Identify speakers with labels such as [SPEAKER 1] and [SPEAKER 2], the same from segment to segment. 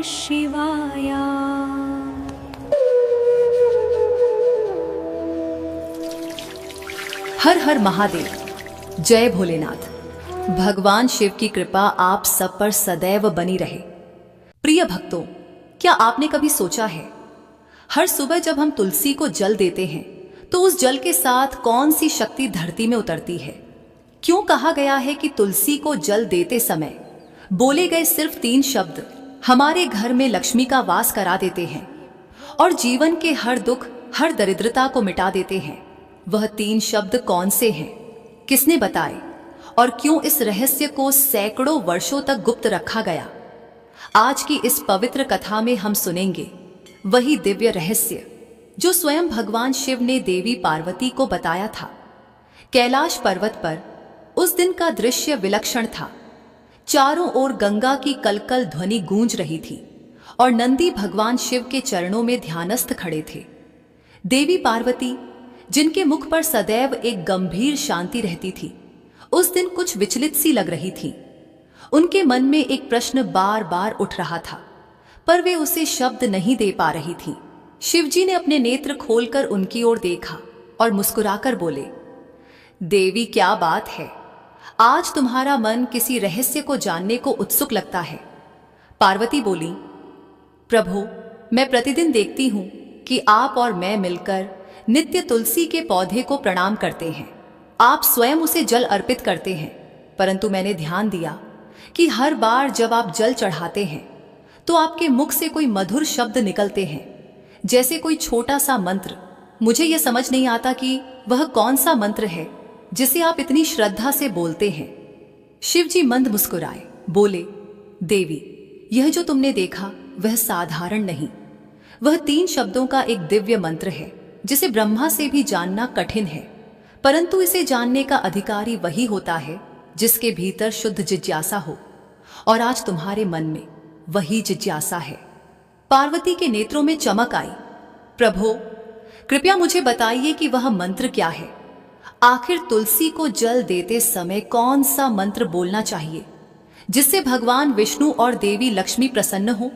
[SPEAKER 1] शिवाय।
[SPEAKER 2] हर हर महादेव। जय भोलेनाथ। भगवान शिव की कृपा आप सब पर सदैव बनी रहे। प्रिय भक्तों, क्या आपने कभी सोचा है, हर सुबह जब हम तुलसी को जल देते हैं तो उस जल के साथ कौन सी शक्ति धरती में उतरती है? क्यों कहा गया है कि तुलसी को जल देते समय बोले गए सिर्फ 3 शब्द हमारे घर में लक्ष्मी का वास करा देते हैं और जीवन के हर दुख, हर दरिद्रता को मिटा देते हैं? वह 3 शब्द कौन से हैं? किसने बताए और क्यों इस रहस्य को सैकड़ों वर्षों तक गुप्त रखा गया? आज की इस पवित्र कथा में हम सुनेंगे वही दिव्य रहस्य जो स्वयं भगवान शिव ने देवी पार्वती को बताया था। कैलाश पर्वत पर उस दिन का दृश्य विलक्षण था। चारों ओर गंगा की कलकल ध्वनि गूंज रही थी और नंदी भगवान शिव के चरणों में ध्यानस्थ खड़े थे। देवी पार्वती, जिनके मुख पर सदैव एक गंभीर शांति रहती थी, उस दिन कुछ विचलित सी लग रही थी। उनके मन में एक प्रश्न बार बार उठ रहा था, पर वे उसे शब्द नहीं दे पा रही थी। शिवजी ने अपने नेत्र खोलकर उनकी ओर देखा और मुस्कुराकर बोले, देवी, क्या बात है? आज तुम्हारा मन किसी रहस्य को जानने को उत्सुक लगता है। पार्वती बोली, प्रभु, मैं प्रतिदिन देखती हूं कि आप और मैं मिलकर नित्य तुलसी के पौधे को प्रणाम करते हैं। आप स्वयं उसे जल अर्पित करते हैं, परंतु मैंने ध्यान दिया कि हर बार जब आप जल चढ़ाते हैं तो आपके मुख से कोई मधुर शब्द निकलते हैं, जैसे कोई छोटा सा मंत्र। मुझे यह समझ नहीं आता कि वह कौन सा मंत्र है जिसे आप इतनी श्रद्धा से बोलते हैं। शिवजी मंद मुस्कुराए, बोले, देवी, यह जो तुमने देखा वह साधारण नहीं, वह 3 शब्दों का एक दिव्य मंत्र है जिसे ब्रह्मा से भी जानना कठिन है, परंतु इसे जानने का अधिकारी वही होता है जिसके भीतर शुद्ध जिज्ञासा हो, और आज तुम्हारे मन में वही जिज्ञासा है। पार्वती के नेत्रों में चमक आई। प्रभु, कृपया मुझे बताइए कि वह मंत्र क्या है। आखिर तुलसी को जल देते समय कौन सा मंत्र बोलना चाहिए जिससे भगवान विष्णु और देवी लक्ष्मी प्रसन्न हो?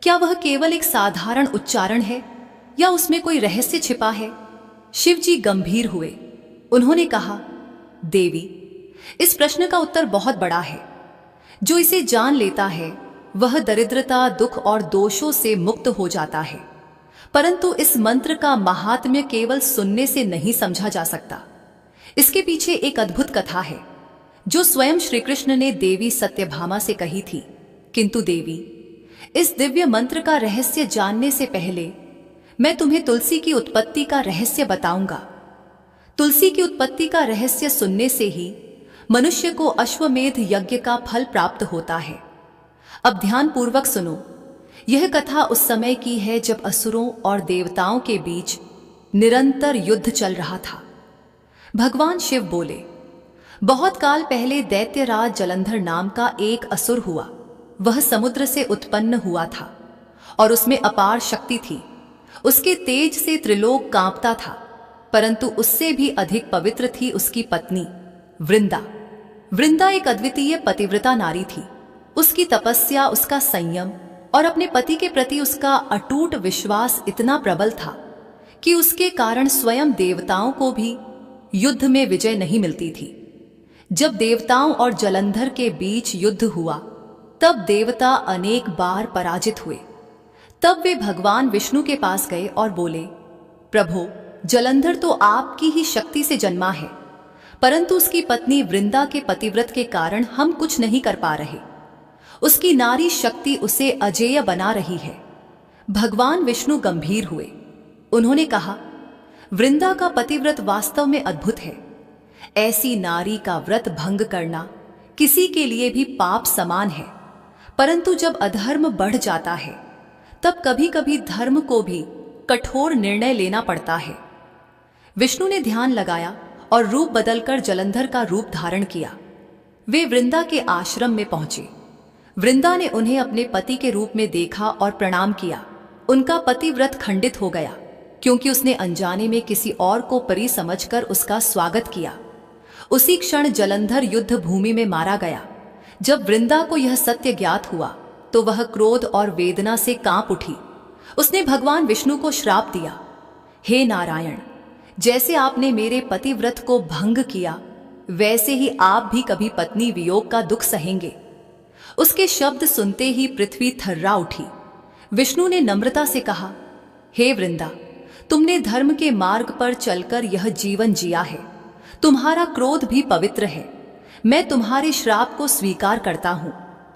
[SPEAKER 2] क्या वह केवल एक साधारण उच्चारण है या उसमें कोई रहस्य छिपा है? शिवजी गंभीर हुए। उन्होंने कहा, देवी, इस प्रश्न का उत्तर बहुत बड़ा है। जो इसे जान लेता है वह दरिद्रता, दुख और दोषों से मुक्त हो जाता है, परंतु इस मंत्र का महात्म्य केवल सुनने से नहीं समझा जा सकता। इसके पीछे एक अद्भुत कथा है जो स्वयं श्री कृष्ण ने देवी सत्यभामा से कही थी। किंतु देवी, इस दिव्य मंत्र का रहस्य जानने से पहले मैं तुम्हें तुलसी की उत्पत्ति का रहस्य बताऊंगा। तुलसी की उत्पत्ति का रहस्य सुनने से ही मनुष्य को अश्वमेध यज्ञ का फल प्राप्त होता है। अब ध्यान पूर्वक सुनो। यह कथा उस समय की है जब असुरों और देवताओं के बीच निरंतर युद्ध चल रहा था। भगवान शिव बोले, बहुत काल पहले दैत्यराज जलंधर नाम का एक असुर हुआ। वह समुद्र से उत्पन्न हुआ था और उसमें अपार शक्ति थी। उसके तेज से त्रिलोक कांपता था, परंतु उससे भी अधिक पवित्र थी उसकी पत्नी वृंदा। वृंदा एक अद्वितीय पतिव्रता नारी थी। उसकी तपस्या, उसका संयम और अपने पति के प्रति उसका अटूट विश्वास इतना प्रबल था कि उसके कारण स्वयं देवताओं को भी युद्ध में विजय नहीं मिलती थी। जब देवताओं और जलंधर के बीच युद्ध हुआ तब देवता अनेक बार पराजित हुए। तब वे भगवान विष्णु के पास गए और बोले, प्रभु, जलंधर तो आपकी ही शक्ति से जन्मा है, परंतु उसकी पत्नी वृंदा के पतिव्रत के कारण हम कुछ नहीं कर पा रहे। उसकी नारी शक्ति उसे अजेय बना रही है। भगवान विष्णु गंभीर हुए। उन्होंने कहा, वृंदा का पतिव्रत वास्तव में अद्भुत है। ऐसी नारी का व्रत भंग करना किसी के लिए भी पाप समान है, परंतु जब अधर्म बढ़ जाता है तब कभी कभी धर्म को भी कठोर निर्णय लेना पड़ता है। विष्णु ने ध्यान लगाया और रूप बदलकर जलंधर का रूप धारण किया। वे वृंदा के आश्रम में पहुंचे। वृंदा ने उन्हें अपने पति के रूप में देखा और प्रणाम किया। उनका पतिव्रत खंडित हो गया क्योंकि उसने अनजाने में किसी और को परी समझकर उसका स्वागत किया। उसी क्षण जलंधर युद्ध भूमि में मारा गया। जब वृंदा को यह सत्य ज्ञात हुआ तो वह क्रोध और वेदना से कांप उठी। उसने भगवान विष्णु को श्राप दिया, हे नारायण, जैसे आपने मेरे पतिव्रत को भंग किया, वैसे ही आप भी कभी पत्नी वियोग का दुख सहेंगे। उसके शब्द सुनते ही पृथ्वी थर्रा उठी। विष्णु ने नम्रता से कहा, हे वृंदा, तुमने धर्म के मार्ग पर चलकर यह जीवन जिया है, तुम्हारा क्रोध भी पवित्र है। मैं तुम्हारे श्राप को स्वीकार करता हूं,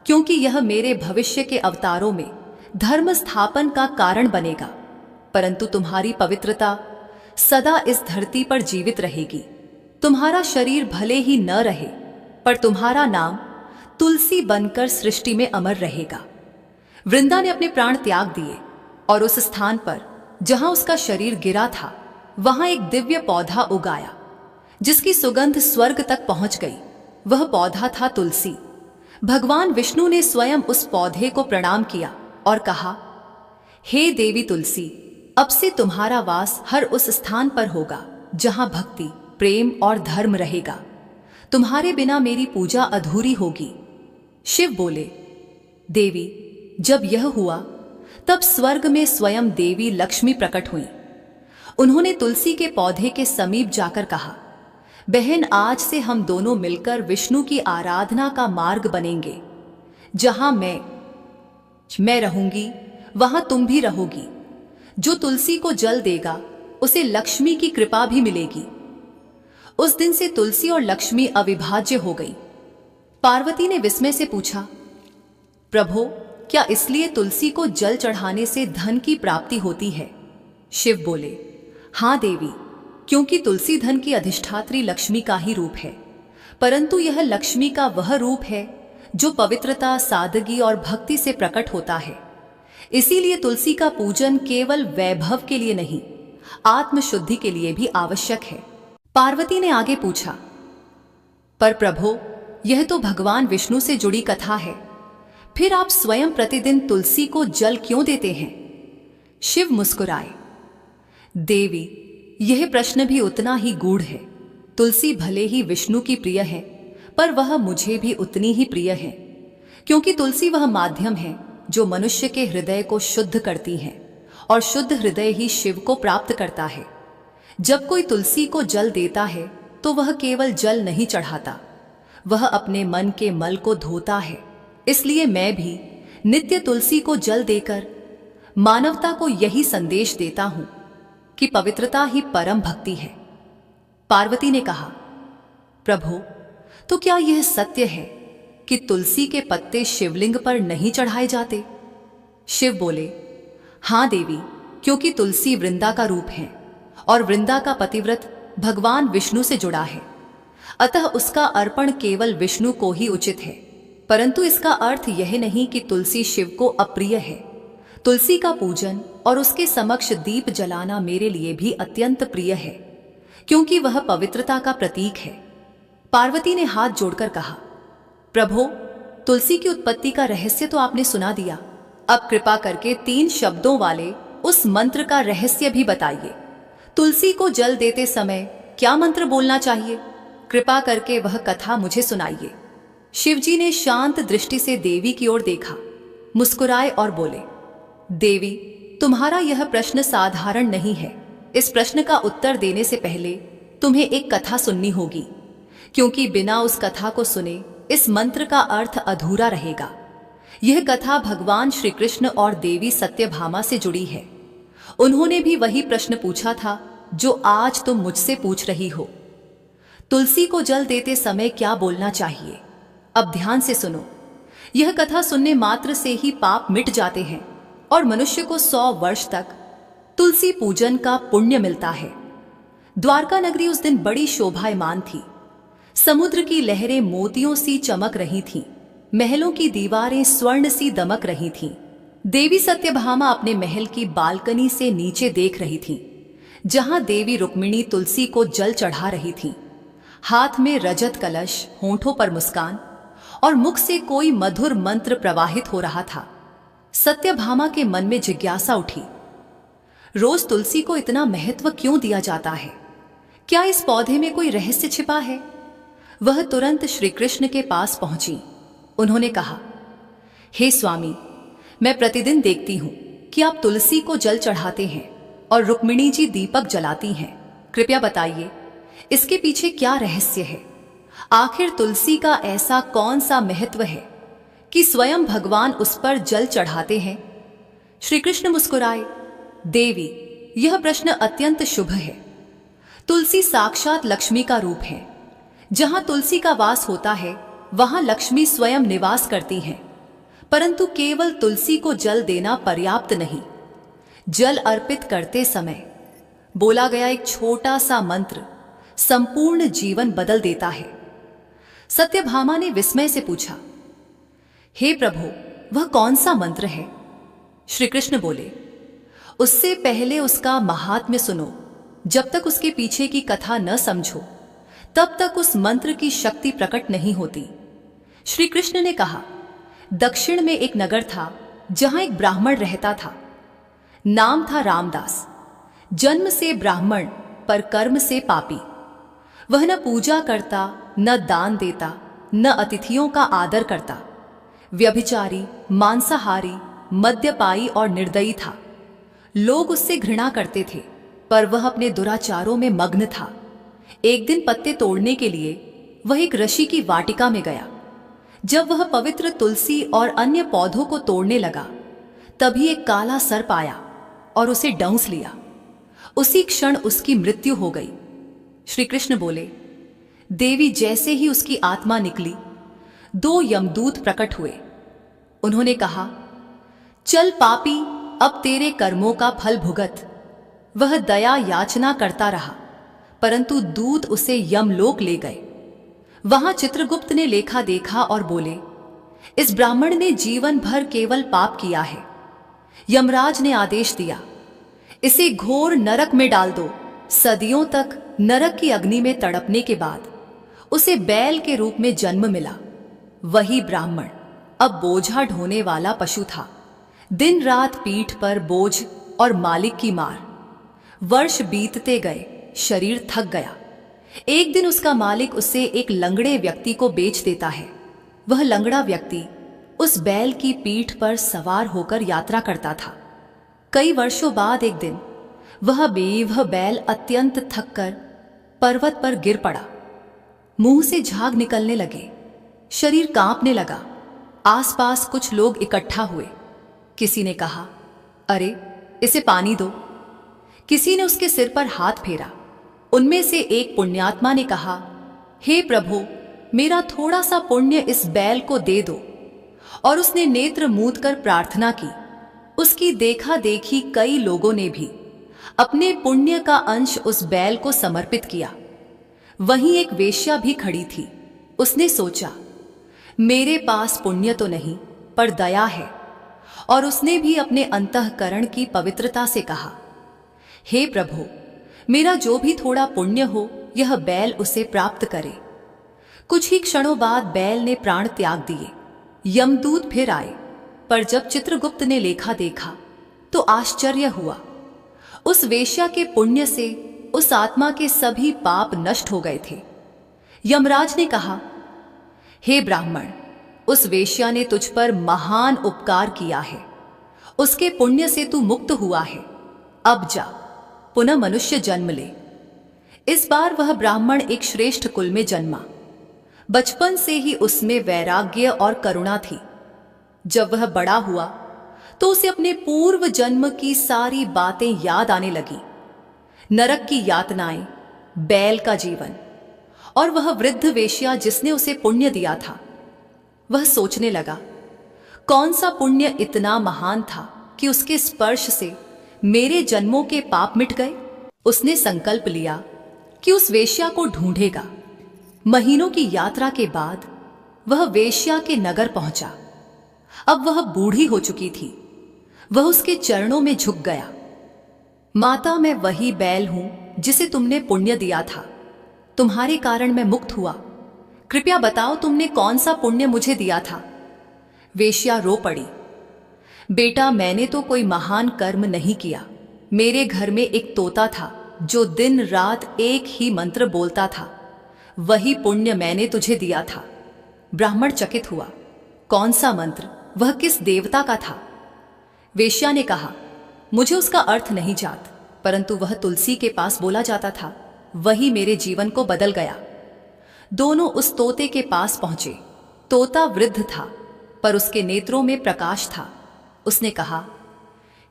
[SPEAKER 2] क्योंकि यह मेरे भविष्य के अवतारों में धर्म स्थापन का कारण बनेगा। परंतु तुम्हारी पवित्रता सदा इस धरती पर जीवित रहेगी। तुम्हारा शरीर भले ही न रहे, पर तुम्हारा नाम तुलसी बनकर सृष्टि में अमर रहेगा। वृंदा ने अपने प्राण त्याग दिए और उस स्थान पर जहां उसका शरीर गिरा था, वहां एक दिव्य पौधा उगाया, जिसकी सुगंध स्वर्ग तक पहुंच गई। वह पौधा था तुलसी। भगवान विष्णु ने स्वयं उस पौधे को प्रणाम किया और कहा, हे देवी तुलसी, अब से तुम्हारा वास हर उस स्थान पर होगा जहां भक्ति, प्रेम और धर्म रहेगा। तुम्हारे बिना मेरी पूजा अधूरी होगी। शिव बोले, देवी, जब यह हुआ तब स्वर्ग में स्वयं देवी लक्ष्मी प्रकट हुई। उन्होंने तुलसी के पौधे के समीप जाकर कहा, बहन, आज से हम दोनों मिलकर विष्णु की आराधना का मार्ग बनेंगे। जहां मैं रहूंगी, वहां तुम भी रहोगी। जो तुलसी को जल देगा, उसे लक्ष्मी की कृपा भी मिलेगी। उस दिन से तुलसी और लक्ष्मी अविभाज्य हो गई। पार्वती ने विस्मय से पूछा, प्रभो, क्या इसलिए तुलसी को जल चढ़ाने से धन की प्राप्ति होती है? शिव बोले, हां देवी, क्योंकि तुलसी धन की अधिष्ठात्री लक्ष्मी का ही रूप है। परंतु यह लक्ष्मी का वह रूप है जो पवित्रता, सादगी और भक्ति से प्रकट होता है। इसीलिए तुलसी का पूजन केवल वैभव के लिए नहीं, आत्मशुद्धि के लिए भी आवश्यक है। पार्वती ने आगे पूछा, पर प्रभो, यह तो भगवान विष्णु से जुड़ी कथा है, फिर आप स्वयं प्रतिदिन तुलसी को जल क्यों देते हैं? शिव मुस्कुराए, देवी, यह प्रश्न भी उतना ही गूढ़ है। तुलसी भले ही विष्णु की प्रिय है, पर वह मुझे भी उतनी ही प्रिय है, क्योंकि तुलसी वह माध्यम है जो मनुष्य के हृदय को शुद्ध करती है, और शुद्ध हृदय ही शिव को प्राप्त करता है। जब कोई तुलसी को जल देता है तो वह केवल जल नहीं चढ़ाता, वह अपने मन के मल को धोता है। इसलिए मैं भी नित्य तुलसी को जल देकर मानवता को यही संदेश देता हूं कि पवित्रता ही परम भक्ति है। पार्वती ने कहा, प्रभु, तो क्या यह सत्य है कि तुलसी के पत्ते शिवलिंग पर नहीं चढ़ाए जाते? शिव बोले, हां देवी, क्योंकि तुलसी वृंदा का रूप है और वृंदा का पतिव्रत भगवान विष्णु से जुड़ा है, अतः उसका अर्पण केवल विष्णु को ही उचित है। परंतु इसका अर्थ यह नहीं कि तुलसी शिव को अप्रिय है। तुलसी का पूजन और उसके समक्ष दीप जलाना मेरे लिए भी अत्यंत प्रिय है, क्योंकि वह पवित्रता का प्रतीक है। पार्वती ने हाथ जोड़कर कहा, प्रभो, तुलसी की उत्पत्ति का रहस्य तो आपने सुना दिया, अब कृपा करके 3 शब्दों वाले उस मंत्र का रहस्य भी बताइए। तुलसी को जल देते समय क्या मंत्र बोलना चाहिए? कृपा करके वह कथा मुझे सुनाइए। शिवजी ने शांत दृष्टि से देवी की ओर देखा, मुस्कुराए और बोले, देवी, तुम्हारा यह प्रश्न साधारण नहीं है। इस प्रश्न का उत्तर देने से पहले तुम्हें एक कथा सुननी होगी, क्योंकि बिना उस कथा को सुने इस मंत्र का अर्थ अधूरा रहेगा। यह कथा भगवान श्री कृष्ण और देवी सत्यभामा से जुड़ी है। उन्होंने भी वही प्रश्न पूछा था जो आज तुम मुझसे पूछ रही हो। तुलसी को जल देते समय क्या बोलना चाहिए? अब ध्यान से सुनो। यह कथा सुनने मात्र से ही पाप मिट जाते हैं और मनुष्य को 100 वर्ष तक तुलसी पूजन का पुण्य मिलता है। द्वारका नगरी उस दिन बड़ी शोभायमान थी। समुद्र की लहरें मोतियों सी चमक रही थीं, महलों की दीवारें स्वर्ण सी दमक रही थीं। देवी सत्यभामा अपने महल की बालकनी से नीचे देख रही थीं, जहां देवी रुक्मिणी तुलसी को जल चढ़ा रही थीं। हाथ में रजत कलश, होंठों पर मुस्कान और मुख से कोई मधुर मंत्र प्रवाहित हो रहा था। सत्यभामा के मन में जिज्ञासा उठी, रोज तुलसी को इतना महत्व क्यों दिया जाता है? क्या इस पौधे में कोई रहस्य छिपा है? वह तुरंत श्री कृष्ण के पास पहुंची। उन्होंने कहा, हे स्वामी, मैं प्रतिदिन देखती हूँ कि आप तुलसी को जल चढ़ाते हैं और रुक्मिणी जी दीपक जलाती हैं। कृपया बताइए, इसके पीछे क्या रहस्य है? आखिर तुलसी का ऐसा कौन सा महत्व है कि स्वयं भगवान उस पर जल चढ़ाते हैं? श्री कृष्ण मुस्कुराए। देवी, यह प्रश्न अत्यंत शुभ है। तुलसी साक्षात लक्ष्मी का रूप है। जहां तुलसी का वास होता है वहां लक्ष्मी स्वयं निवास करती हैं। परंतु केवल तुलसी को जल देना पर्याप्त नहीं। जल अर्पित करते समय बोला गया एक छोटा सा मंत्र संपूर्ण जीवन बदल देता है। सत्यभामा ने विस्मय से पूछा, हे प्रभु, वह कौन सा मंत्र है? श्री कृष्ण बोले, उससे पहले उसका महात्म्य सुनो। जब तक उसके पीछे की कथा न समझो तब तक उस मंत्र की शक्ति प्रकट नहीं होती। श्री कृष्ण ने कहा, दक्षिण में एक नगर था जहां एक ब्राह्मण रहता था। नाम था रामदास। जन्म से ब्राह्मण पर कर्म से पापी। वह न पूजा करता, न दान देता, न अतिथियों का आदर करता। व्यभिचारी, मांसाहारी, मद्यपायी और निर्दयी था। लोग उससे घृणा करते थे, पर वह अपने दुराचारों में मग्न था। एक दिन पत्ते तोड़ने के लिए वह एक ऋषि की वाटिका में गया। जब वह पवित्र तुलसी और अन्य पौधों को तोड़ने लगा, तभी एक काला सर्प आया और उसे डंस लिया। उसी क्षण उसकी मृत्यु हो गई। श्री कृष्ण बोले, देवी, जैसे ही उसकी आत्मा निकली, 2 यमदूत प्रकट हुए। उन्होंने कहा, चल पापी, अब तेरे कर्मों का फल भुगत। वह दया याचना करता रहा, परंतु दूत उसे यमलोक ले गए। वहां चित्रगुप्त ने लेखा देखा और बोले, इस ब्राह्मण ने जीवन भर केवल पाप किया है। यमराज ने आदेश दिया, इसे घोर नरक में डाल दो। सदियों तक नरक की अग्नि में तड़पने के बाद उसे बैल के रूप में जन्म मिला। वही ब्राह्मण अब बोझा ढोने वाला पशु था। दिन रात पीठ पर बोझ और मालिक की मार। वर्ष बीतते गए, शरीर थक गया। एक दिन उसका मालिक उसे एक लंगड़े व्यक्ति को बेच देता है। वह लंगड़ा व्यक्ति उस बैल की पीठ पर सवार होकर यात्रा करता था। कई वर्षों बाद एक दिन वह बैल अत्यंत थककर पर्वत पर गिर पड़ा। मुंह से झाग निकलने लगे, शरीर कांपने लगा। आसपास कुछ लोग इकट्ठा हुए। किसी ने कहा, अरे, इसे पानी दो। किसी ने उसके सिर पर हाथ फेरा। उनमें से एक पुण्यात्मा ने कहा, हे प्रभु, मेरा थोड़ा सा पुण्य इस बैल को दे दो। और उसने नेत्र मूंद कर प्रार्थना की। उसकी देखा देखी कई लोगों ने भी अपने पुण्य का अंश उस बैल को समर्पित किया। वहीं एक वेश्या भी खड़ी थी। उसने सोचा, मेरे पास पुण्य तो नहीं, पर दया है। और उसने भी अपने अंतःकरण की पवित्रता से कहा, हे प्रभु, मेरा जो भी थोड़ा पुण्य हो, यह बैल उसे प्राप्त करे। कुछ ही क्षणों बाद बैल ने प्राण त्याग दिए। यमदूत फिर आए, पर जब चित्रगुप्त ने लेखा देखा तो आश्चर्य हुआ। उस वेश्या के पुण्य से उस आत्मा के सभी पाप नष्ट हो गए थे। यमराज ने कहा, हे ब्राह्मण, उस वेश्या ने तुझ पर महान उपकार किया है। उसके पुण्य से तू मुक्त हुआ है। अब जा, पुनः मनुष्य जन्म ले। इस बार वह ब्राह्मण एक श्रेष्ठ कुल में जन्मा। बचपन से ही उसमें वैराग्य और करुणा थी। जब वह बड़ा हुआ तो उसे अपने पूर्व जन्म की सारी बातें याद आने लगी। नरक की यातनाएं, बैल का जीवन और वह वृद्ध वेश्या जिसने उसे पुण्य दिया था। वह सोचने लगा, कौन सा पुण्य इतना महान था कि उसके स्पर्श से मेरे जन्मों के पाप मिट गए। उसने संकल्प लिया कि उस वेश्या को ढूंढेगा। महीनों की यात्रा के बाद वह वेश्या के नगर पहुंचा। अब वह बूढ़ी हो चुकी थी। वह उसके चरणों में झुक गया। माता, मैं वही बैल हूं जिसे तुमने पुण्य दिया था। तुम्हारे कारण मैं मुक्त हुआ। कृपया बताओ, तुमने कौन सा पुण्य मुझे दिया था? वेश्या रो पड़ी, बेटा, मैंने तो कोई महान कर्म नहीं किया। मेरे घर में एक तोता था जो दिन रात एक ही मंत्र बोलता था। वही पुण्य मैंने तुझे दिया था। ब्राह्मण चकित हुआ, कौन सा मंत्र? वह किस देवता का था? वेश्या ने कहा, मुझे उसका अर्थ नहीं जात, परंतु वह तुलसी के पास बोला जाता था, वही मेरे जीवन को बदल गया। दोनों उस तोते के पास पहुंचे। तोता वृद्ध था, पर उसके नेत्रों में प्रकाश था। उसने कहा,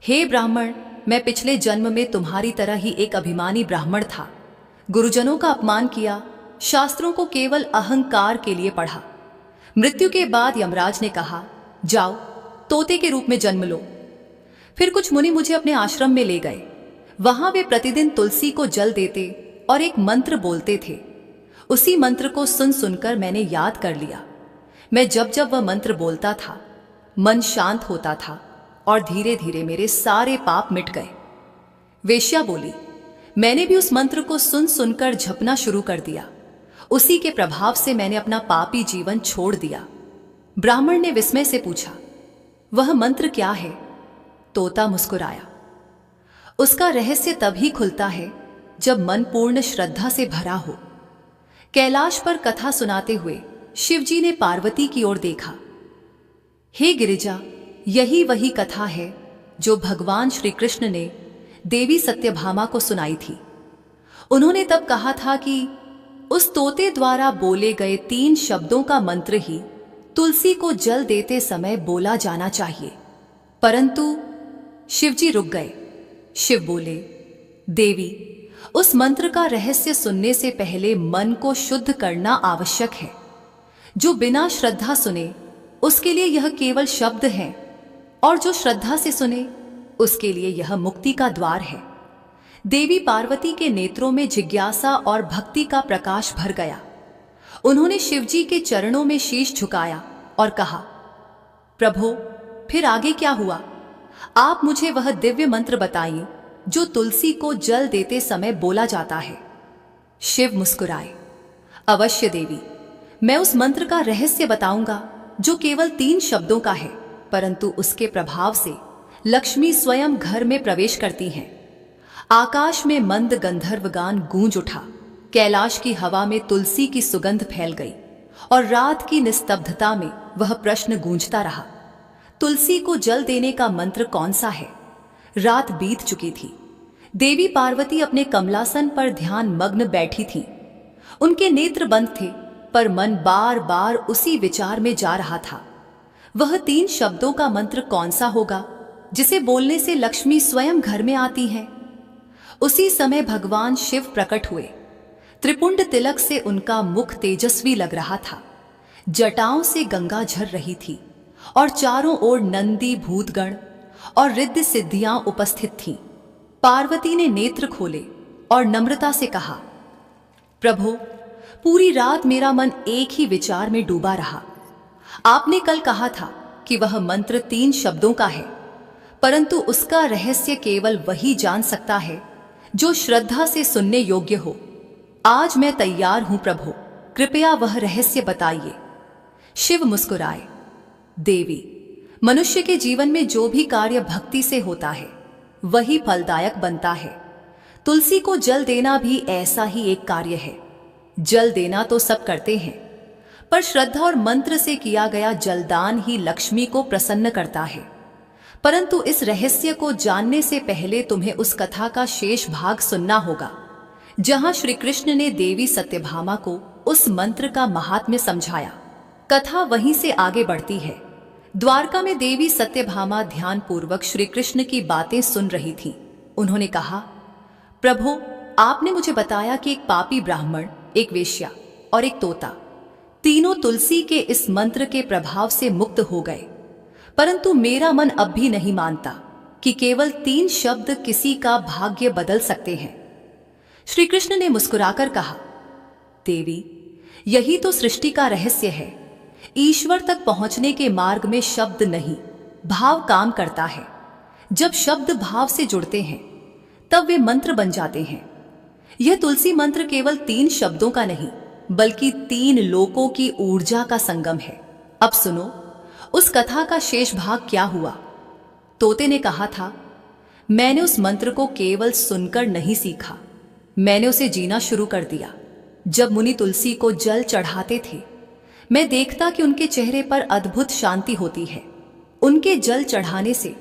[SPEAKER 2] हे ब्राह्मण, मैं पिछले जन्म में तुम्हारी तरह ही एक अभिमानी ब्राह्मण था। गुरुजनों का अपमान किया, शास्त्रों को केवल अहंकार के लिए पढ़ा। मृत्यु के बाद यमराज ने कहा, जाओ तोते के रूप में जन्म लो। फिर कुछ मुनि मुझे अपने आश्रम में ले गए। वहां वे प्रतिदिन तुलसी को जल देते और एक मंत्र बोलते थे। उसी मंत्र को सुन सुनकर मैंने याद कर लिया। मैं जब जब वह मंत्र बोलता था, मन शांत होता था और धीरे धीरे मेरे सारे पाप मिट गए। वेश्या बोली, मैंने भी उस मंत्र को सुन सुनकर झपना शुरू कर दिया। उसी के प्रभाव से मैंने अपना पापी जीवन छोड़ दिया। ब्राह्मण ने विस्मय से पूछा, वह मंत्र क्या है? तोता मुस्कुराया, उसका रहस्य तभी खुलता है जब मन पूर्ण श्रद्धा से भरा हो। कैलाश पर कथा सुनाते हुए शिवजी ने पार्वती की ओर देखा। हे गिरिजा, यही वही कथा है जो भगवान श्री कृष्ण ने देवी सत्यभामा को सुनाई थी। उन्होंने तब कहा था कि उस तोते द्वारा बोले गए 3 शब्दों का मंत्र ही तुलसी को जल देते समय बोला जाना चाहिए। परंतु शिवजी रुक गए। शिव बोले, देवी, उस मंत्र का रहस्य सुनने से पहले मन को शुद्ध करना आवश्यक है। जो बिना श्रद्धा सुने उसके लिए यह केवल शब्द है, और जो श्रद्धा से सुने उसके लिए यह मुक्ति का द्वार है। देवी पार्वती के नेत्रों में जिज्ञासा और भक्ति का प्रकाश भर गया। उन्होंने शिवजी के चरणों में शीश झुकाया और कहा, प्रभो, फिर आगे क्या हुआ? आप मुझे वह दिव्य मंत्र बताइए जो तुलसी को जल देते समय बोला जाता है। शिव मुस्कुराए, अवश्य देवी, मैं उस मंत्र का रहस्य बताऊंगा जो केवल 3 शब्दों का है, परंतु उसके प्रभाव से लक्ष्मी स्वयं घर में प्रवेश करती हैं। आकाश में मंद गंधर्व गान गूंज उठा। कैलाश की हवा में तुलसी की सुगंध फैल गई और रात की निस्तब्धता में वह प्रश्न गूंजता रहा, तुलसी को जल देने का मंत्र कौन सा है? रात बीत चुकी थी। देवी पार्वती अपने कमलासन पर ध्यान मग्न बैठी थीं। उनके नेत्र बंद थे, पर मन बार बार उसी विचार में जा रहा था। वह 3 शब्दों का मंत्र कौन सा होगा जिसे बोलने से लक्ष्मी स्वयं घर में आती हैं? उसी समय भगवान शिव प्रकट हुए। त्रिपुंड तिलक से उनका मुख तेजस्वी लग रहा था। जटाओं से गंगा झर रही थी और चारों ओर नंदी, भूतगण और रिद्ध सिद्धियां उपस्थित थीं। पार्वती ने नेत्र खोले और नम्रता से कहा, प्रभो, पूरी रात मेरा मन एक ही विचार में डूबा रहा। आपने कल कहा था कि वह मंत्र 3 शब्दों का है, परंतु उसका रहस्य केवल वही जान सकता है जो श्रद्धा से सुनने योग्य हो। आज मैं तैयार हूं प्रभु, कृपया वह रहस्य बताइए। शिव मुस्कुराए, देवी, मनुष्य के जीवन में जो भी कार्य भक्ति से होता है वही फलदायक बनता है। तुलसी को जल देना भी ऐसा ही एक कार्य है। जल देना तो सब करते हैं, पर श्रद्धा और मंत्र से किया गया जलदान ही लक्ष्मी को प्रसन्न करता है। परंतु इस रहस्य को जानने से पहले तुम्हें उस कथा का शेष भाग सुनना होगा, जहां श्री कृष्ण ने देवी सत्यभामा को उस मंत्र का महात्म्य समझाया। कथा वहीं से आगे बढ़ती है। द्वारका में देवी सत्यभामा ध्यान पूर्वक श्री कृष्ण की बातें सुन रही थीं। उन्होंने कहा, प्रभु, आपने मुझे बताया कि एक पापी ब्राह्मण, एक वेश्या और एक तोता, तीनों तुलसी के इस मंत्र के प्रभाव से मुक्त हो गए। परंतु मेरा मन अब भी नहीं मानता कि केवल 3 शब्द किसी का भाग्य बदल सकते हैं। श्री कृष्ण ने मुस्कुराकर कहा, देवी, यही तो सृष्टि का रहस्य है। ईश्वर तक पहुंचने के मार्ग में शब्द नहीं, भाव काम करता है। जब शब्द भाव से जुड़ते हैं तब वे मंत्र बन जाते हैं। यह तुलसी मंत्र केवल 3 शब्दों का नहीं, बल्कि 3 लोकों की ऊर्जा का संगम है। अब सुनो, उस कथा का शेष भाग क्या हुआ। तोते ने कहा था, मैंने उस मंत्र को केवल सुनकर नहीं सीखा, मैंने उसे जीना शुरू कर दिया। जब मुनि तुलसी को जल चढ़ाते थे, मैं देखता कि उनके चेहरे पर अद्भुत शांति होती है। उनके जल चढ़ाने से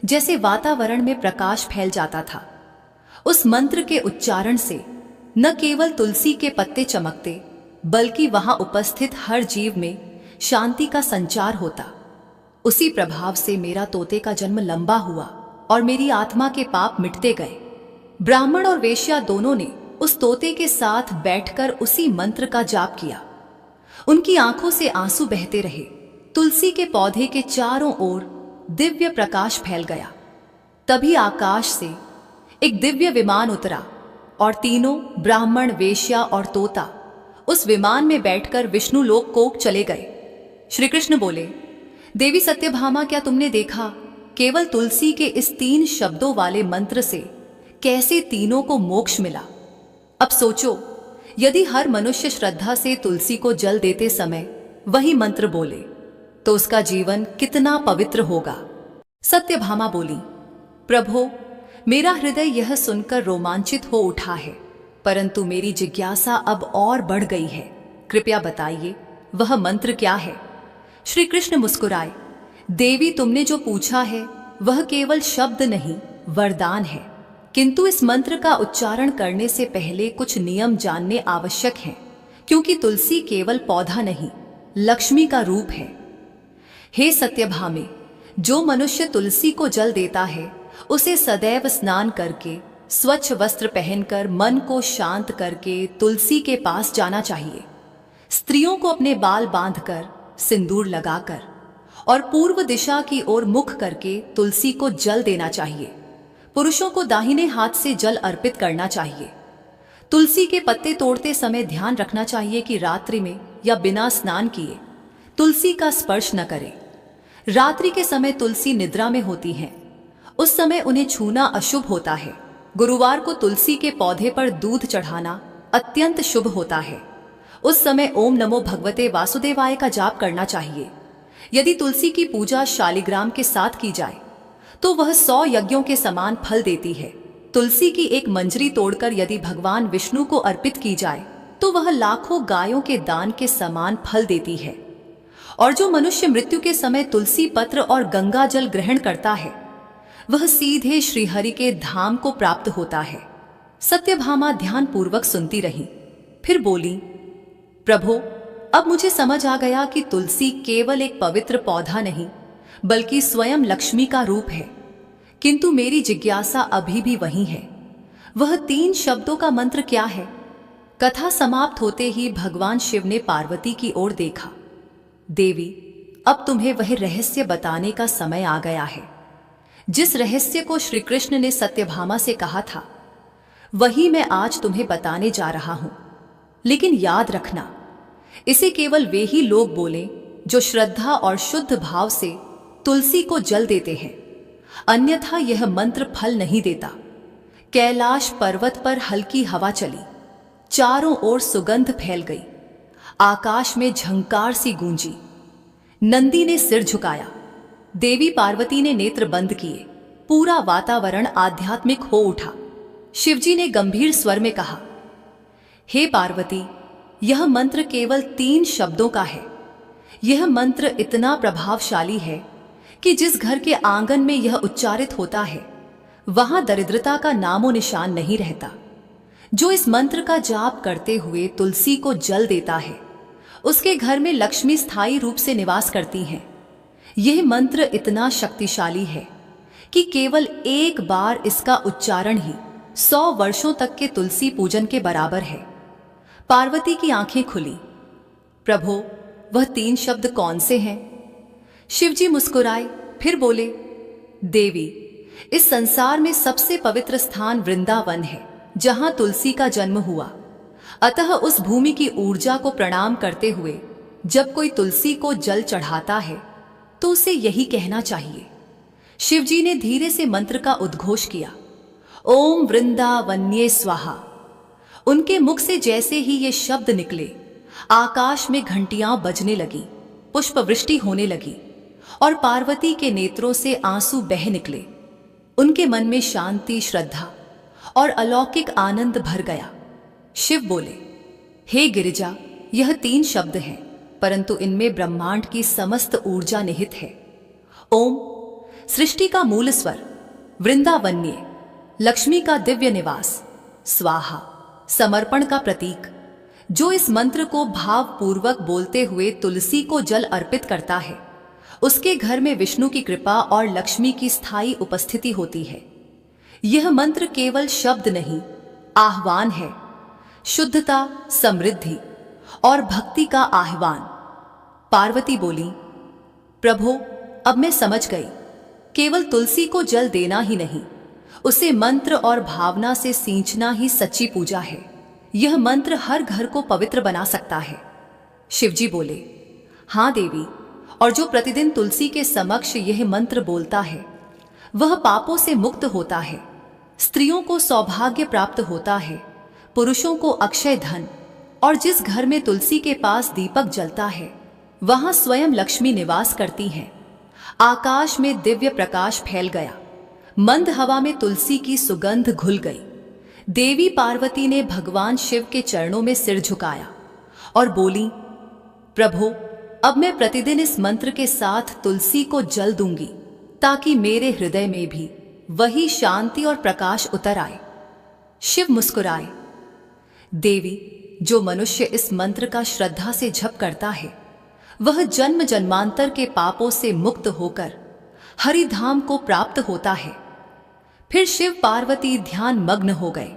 [SPEAKER 2] जैसे वातावरण में प्रकाश फैल जाता था। उस मंत्र के उच्चारण से न केवल तुलसी के पत्ते चमकते, बल्कि वहां उपस्थित हर जीव में शांति का संचार होता। उसी प्रभाव से मेरा तोते का जन्म लंबा हुआ और मेरी आत्मा के पाप मिटते गए। ब्राह्मण और वेश्या दोनों ने उस तोते के साथ बैठकर उसी मंत्र का जाप किया। उनकी आंखों से आंसू बहते रहे। तुलसी के पौधे के चारों ओर दिव्य प्रकाश फैल गया। तभी आकाश से एक दिव्य विमान उतरा और तीनों, ब्राह्मण, वेश्या और तोता, उस विमान में बैठकर विष्णु लोक को चले गए। श्री कृष्ण बोले, देवी सत्यभामा, क्या तुमने देखा केवल तुलसी के इस 3 शब्दों वाले मंत्र से कैसे तीनों को मोक्ष मिला? अब सोचो, यदि हर मनुष्य श्रद्धा से तुलसी को जल देते समय वही मंत्र बोले तो उसका जीवन कितना पवित्र होगा। सत्यभामा बोली, प्रभो, मेरा हृदय यह सुनकर रोमांचित हो उठा है, परंतु मेरी जिज्ञासा अब और बढ़ गई है। कृपया बताइए, वह मंत्र क्या है? श्री कृष्ण मुस्कुराए, देवी, तुमने जो पूछा है वह केवल शब्द नहीं, वरदान है। किंतु इस मंत्र का उच्चारण करने से पहले कुछ नियम जानने आवश्यक हैं, क्योंकि तुलसी केवल पौधा नहीं, लक्ष्मी का रूप है। हे सत्यभामे, जो मनुष्य तुलसी को जल देता है उसे सदैव स्नान करके, स्वच्छ वस्त्र पहनकर, मन को शांत करके तुलसी के पास जाना चाहिए। स्त्रियों को अपने बाल बांधकर, सिंदूर लगाकर और पूर्व दिशा की ओर मुख करके तुलसी को जल देना चाहिए। पुरुषों को दाहिने हाथ से जल अर्पित करना चाहिए। तुलसी के पत्ते तोड़ते समय ध्यान रखना चाहिए कि रात्रि में या बिना स्नान किए तुलसी का स्पर्श न करें। रात्रि के समय तुलसी निद्रा में होती हैं, उस समय उन्हें छूना अशुभ होता है। गुरुवार को तुलसी के पौधे पर दूध चढ़ाना अत्यंत शुभ होता है। उस समय ओम नमो भगवते वासुदेवाय का जाप करना चाहिए। यदि तुलसी की पूजा शालिग्राम के साथ की जाए तो वह 100 यज्ञों के समान फल देती है। तुलसी की एक मंजरी तोड़कर यदि भगवान विष्णु को अर्पित की जाए तो वह लाखों गायों के दान के समान फल देती है। और जो मनुष्य मृत्यु के समय तुलसी पत्र और गंगा जल ग्रहण करता है वह सीधे श्रीहरि के धाम को प्राप्त होता है। सत्यभामा ध्यान पूर्वक सुनती रही, फिर बोली, प्रभो, अब मुझे समझ आ गया कि तुलसी केवल एक पवित्र पौधा नहीं, बल्कि स्वयं लक्ष्मी का रूप है। किंतु मेरी जिज्ञासा अभी भी वही है, वह 3 शब्दों का मंत्र क्या है? कथा समाप्त होते ही भगवान शिव ने पार्वती की ओर देखा। देवी, अब तुम्हें वह रहस्य बताने का समय आ गया है। जिस रहस्य को श्री कृष्ण ने सत्यभामा से कहा था वही मैं आज तुम्हें बताने जा रहा हूं। लेकिन याद रखना, इसे केवल वे ही लोग बोले जो श्रद्धा और शुद्ध भाव से तुलसी को जल देते हैं, अन्यथा यह मंत्र फल नहीं देता। कैलाश पर्वत पर हल्की हवा चली, चारों ओर सुगंध फैल गई, आकाश में झंकार सी गूंजी। नंदी ने सिर झुकाया, देवी पार्वती ने नेत्र बंद किए, पूरा वातावरण आध्यात्मिक हो उठा। शिवजी ने गंभीर स्वर में कहा, हे पार्वती, यह मंत्र केवल 3 शब्दों का है। यह मंत्र इतना प्रभावशाली है कि जिस घर के आंगन में यह उच्चारित होता है वहां दरिद्रता का नामो निशान नहीं रहता। जो इस मंत्र का जाप करते हुए तुलसी को जल देता है उसके घर में लक्ष्मी स्थायी रूप से निवास करती हैं। यह मंत्र इतना शक्तिशाली है कि केवल एक बार इसका उच्चारण ही 100 वर्षों तक के तुलसी पूजन के बराबर है। पार्वती की आंखें खुली। प्रभो, वह 3 शब्द कौन से हैं? शिवजी मुस्कुराए, फिर बोले, देवी, इस संसार में सबसे पवित्र स्थान वृंदावन है, जहां तुलसी का जन्म हुआ। अतः उस भूमि की ऊर्जा को प्रणाम करते हुए जब कोई तुलसी को जल चढ़ाता है तो उसे यही कहना चाहिए। शिवजी ने धीरे से मंत्र का उद्घोष किया, ओम वृंदावन्ये स्वाहा। उनके मुख से जैसे ही ये शब्द निकले, आकाश में घंटियां बजने लगी, पुष्प वृष्टि होने लगी और पार्वती के नेत्रों से आंसू बह निकले। उनके मन में शांति, श्रद्धा और अलौकिक आनंद भर गया। शिव बोले, हे गिरिजा, यह 3 शब्द हैं, परंतु इनमें ब्रह्मांड की समस्त ऊर्जा निहित है। ओम सृष्टि का मूल स्वर, वृंदावन्य, लक्ष्मी का दिव्य निवास, स्वाहा समर्पण का प्रतीक। जो इस मंत्र को भावपूर्वक बोलते हुए तुलसी को जल अर्पित करता है, उसके घर में विष्णु की कृपा और लक्ष्मी की स्थायी उपस्थिति होती है। यह मंत्र केवल शब्द नहीं, आह्वान है, शुद्धता, समृद्धि और भक्ति का आह्वान। पार्वती बोली, प्रभो अब मैं समझ गई, केवल तुलसी को जल देना ही नहीं, उसे मंत्र और भावना से सींचना ही सच्ची पूजा है। यह मंत्र हर घर को पवित्र बना सकता है। शिवजी बोले, हां देवी, और जो प्रतिदिन तुलसी के समक्ष यह मंत्र बोलता है वह पापों से मुक्त होता है, स्त्रियों को सौभाग्य प्राप्त होता है, पुरुषों को अक्षय धन, और जिस घर में तुलसी के पास दीपक जलता है वहां स्वयं लक्ष्मी निवास करती हैं। आकाश में दिव्य प्रकाश फैल गया, मंद हवा में तुलसी की सुगंध घुल गई। देवी पार्वती ने भगवान शिव के चरणों में सिर झुकाया और बोली, प्रभो अब मैं प्रतिदिन इस मंत्र के साथ तुलसी को जल दूंगी, ताकि मेरे हृदय में भी वही शांति और प्रकाश उतर आए। शिव मुस्कुराए, देवी, जो मनुष्य इस मंत्र का श्रद्धा से जप करता है वह जन्म जन्मांतर के पापों से मुक्त होकर हरिधाम को प्राप्त होता है। फिर शिव पार्वती ध्यान मग्न हो गए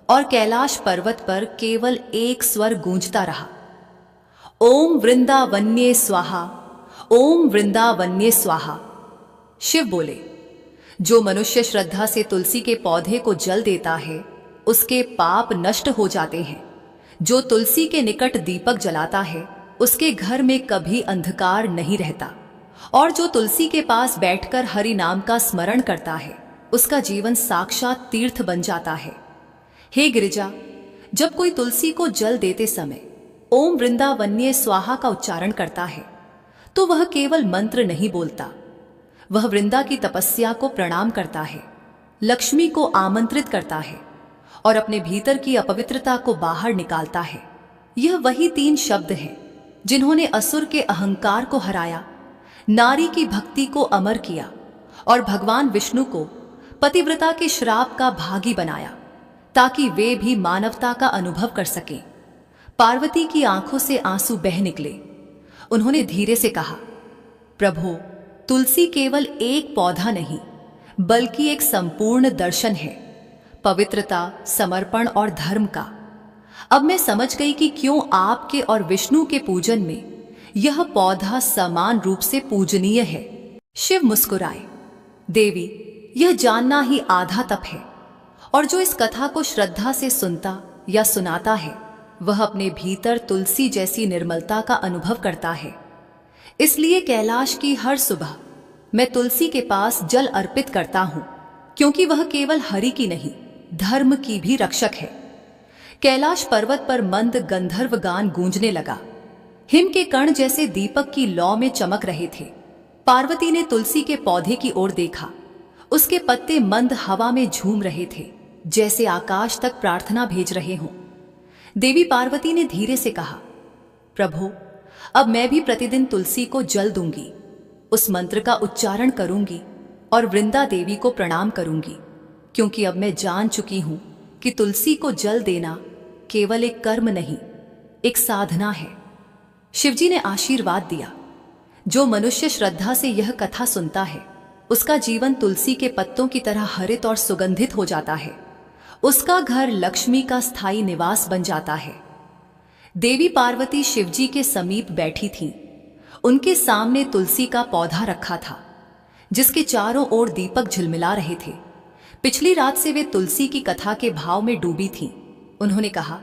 [SPEAKER 2] और कैलाश पर्वत पर केवल एक स्वर गूंजता रहा, ओम वृंदावन्ये स्वाहा, ओम वृंदावन्ये स्वाहा। शिव बोले, जो मनुष्य श्रद्धा से तुलसी के पौधे को जल देता है उसके पाप नष्ट हो जाते हैं। जो तुलसी के निकट दीपक जलाता है उसके घर में कभी अंधकार नहीं रहता, और जो तुलसी के पास बैठकर हरि नाम का स्मरण करता है उसका जीवन साक्षात तीर्थ बन जाता है। हे गिरिजा, जब कोई तुलसी को जल देते समय ओम वृंदावन्ये स्वाहा का उच्चारण करता है तो वह केवल मंत्र नहीं बोलता, वह वृंदा की तपस्या को प्रणाम करता है, लक्ष्मी को आमंत्रित करता है और अपने भीतर की अपवित्रता को बाहर निकालता है। यह वही 3 शब्द हैं जिन्होंने असुर के अहंकार को हराया, नारी की भक्ति को अमर किया और भगवान विष्णु को पतिव्रता के श्राप का भागी बनाया, ताकि वे भी मानवता का अनुभव कर सकें। पार्वती की आंखों से आंसू बह निकले। उन्होंने धीरे से कहा, प्रभु, तुलसी केवल एक पौधा नहीं बल्कि एक संपूर्ण दर्शन है, पवित्रता, समर्पण और धर्म का। अब मैं समझ गई कि क्यों आपके और विष्णु के पूजन में यह पौधा समान रूप से पूजनीय है। शिव मुस्कुराए, देवी, यह जानना ही आधा तप है, और जो इस कथा को श्रद्धा से सुनता या सुनाता है वह अपने भीतर तुलसी जैसी निर्मलता का अनुभव करता है। इसलिए कैलाश की हर सुबह मैं तुलसी के पास जल अर्पित करता हूं, क्योंकि वह केवल हरि की नहीं, धर्म की भी रक्षक है। कैलाश पर्वत पर मंद गंधर्व गान गूंजने लगा। हिम के कण जैसे दीपक की लौ में चमक रहे थे। पार्वती ने तुलसी के पौधे की ओर देखा। उसके पत्ते मंद हवा में झूम रहे थे, जैसे आकाश तक प्रार्थना भेज रहे हों। देवी पार्वती ने धीरे से कहा, प्रभु, अब मैं भी प्रतिदिन तुलसी को जल दूंगी, उस मंत्र का उच्चारण करूंगी और वृंदा देवी को प्रणाम करूंगी, क्योंकि अब मैं जान चुकी हूं कि तुलसी को जल देना केवल एक कर्म नहीं, एक साधना है। शिवजी ने आशीर्वाद दिया, जो मनुष्य श्रद्धा से यह कथा सुनता है उसका जीवन तुलसी के पत्तों की तरह हरित और सुगंधित हो जाता है। उसका घर लक्ष्मी का स्थायी निवास बन जाता है। देवी पार्वती शिवजी के समीप बैठी थीं। उनके सामने तुलसी का पौधा रखा था, जिसके चारों ओर दीपक झिलमिला रहे थे। पिछली रात से वे तुलसी की कथा के भाव में डूबी थीं। उन्होंने कहा,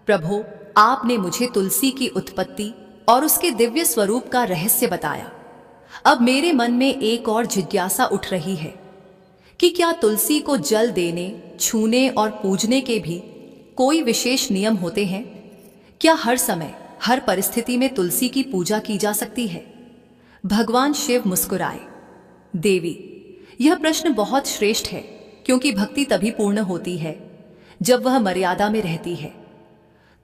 [SPEAKER 2] प्रभु, आपने मुझे तुलसी की उत्पत्ति और उसके दिव्य स्वरूप का रहस्य बताया। अब मेरे मन में एक और जिज्ञासा उठ रही है कि क्या तुलसी को जल देने, छूने और पूजने के भी कोई विशेष नियम होते हैं? क्या हर समय, हर परिस्थिति में तुलसी की पूजा की जा सकती है? भगवान शिव मुस्कुराए, देवी, यह प्रश्न बहुत श्रेष्ठ है, क्योंकि भक्ति तभी पूर्ण होती है जब वह मर्यादा में रहती है।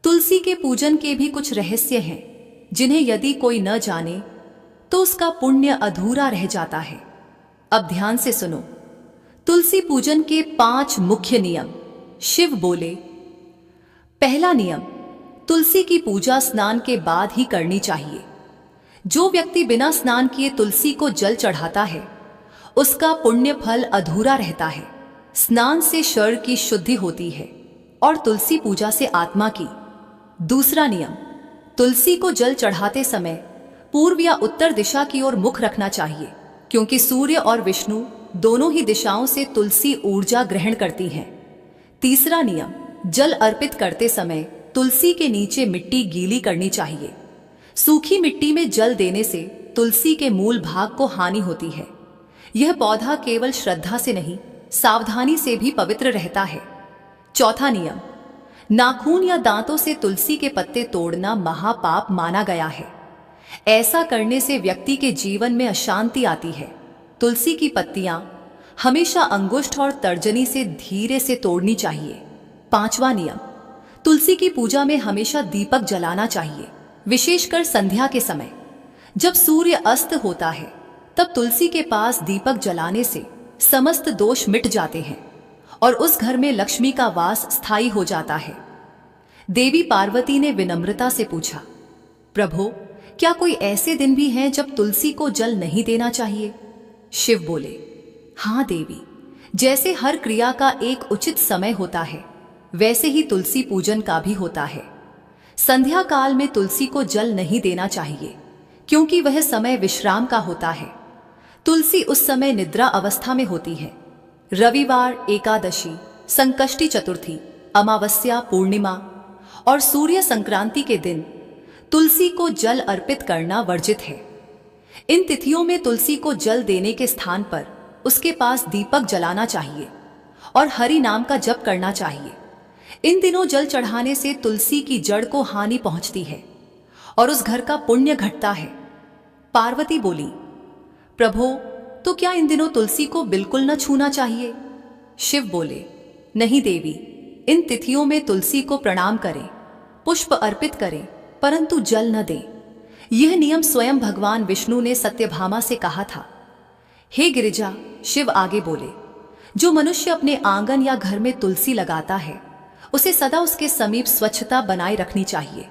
[SPEAKER 2] तुलसी के पूजन के भी कुछ रहस्य हैं जिन्हें यदि कोई न जाने तो उसका पुण्य अधूरा रह जाता है। अब ध्यान से सुनो, तुलसी पूजन के 5 मुख्य नियम। शिव बोले, पहला नियम, तुलसी की पूजा स्नान के बाद ही करनी चाहिए। जो व्यक्ति बिना स्नान किए तुलसी को जल चढ़ाता है, उसका पुण्य फल अधूरा रहता है। स्नान से शरीर की शुद्धि होती है और तुलसी पूजा से आत्मा की। दूसरा नियम, तुलसी को जल चढ़ाते समय पूर्व या उत्तर दिशा की ओर मुख रखना चाहिए, क्योंकि सूर्य और विष्णु दोनों ही दिशाओं से तुलसी ऊर्जा ग्रहण करती हैं। तीसरा नियम, जल अर्पित करते समय तुलसी के नीचे मिट्टी गीली करनी चाहिए। सूखी मिट्टी में जल देने से तुलसी के मूल भाग को हानि होती है। यह पौधा केवल श्रद्धा से नहीं, सावधानी से भी पवित्र रहता है। चौथा नियम, नाखून या दांतों से तुलसी के पत्ते तोड़ना महापाप माना गया है। ऐसा करने से व्यक्ति के जीवन में अशांति आती है। तुलसी की पत्तियां हमेशा अंगुष्ठ और तर्जनी से धीरे से तोड़नी चाहिए। पांचवा नियम, तुलसी की पूजा में हमेशा दीपक जलाना चाहिए, विशेषकर संध्या के समय। जब सूर्य अस्त होता है तब तुलसी के पास दीपक जलाने से समस्त दोष मिट जाते हैं और उस घर में लक्ष्मी का वास स्थायी हो जाता है। देवी पार्वती ने विनम्रता से पूछा, प्रभु, क्या कोई ऐसे दिन भी हैं जब तुलसी को जल नहीं देना चाहिए? शिव बोले, हाँ देवी, जैसे हर क्रिया का एक उचित समय होता है, वैसे ही तुलसी पूजन का भी होता है। संध्या काल में तुलसी को जल नहीं देना चाहिए, क्योंकि वह समय विश्राम का होता है। तुलसी उस समय निद्रा अवस्था में होती है। रविवार, एकादशी, संकष्टी चतुर्थी, अमावस्या, पूर्णिमा और सूर्य संक्रांति के दिन तुलसी को जल अर्पित करना वर्जित है। इन तिथियों में तुलसी को जल देने के स्थान पर उसके पास दीपक जलाना चाहिए और हरि नाम का जप करना चाहिए। इन दिनों जल चढ़ाने से तुलसी की जड़ को हानि पहुंचती है और उस घर का पुण्य घटता है। पार्वती बोली, प्रभो, तो क्या इन दिनों तुलसी को बिल्कुल न छूना चाहिए? शिव बोले, नहीं देवी, इन तिथियों में तुलसी को प्रणाम करें, पुष्प अर्पित करें, परंतु जल न दें। यह नियम स्वयं भगवान विष्णु ने सत्यभामा से कहा था। हे गिरिजा, शिव आगे बोले, जो मनुष्य अपने आंगन या घर में तुलसी लगाता है, उसे सदा उसके समीप स्वच्छता बनाए रखनी चाहिए।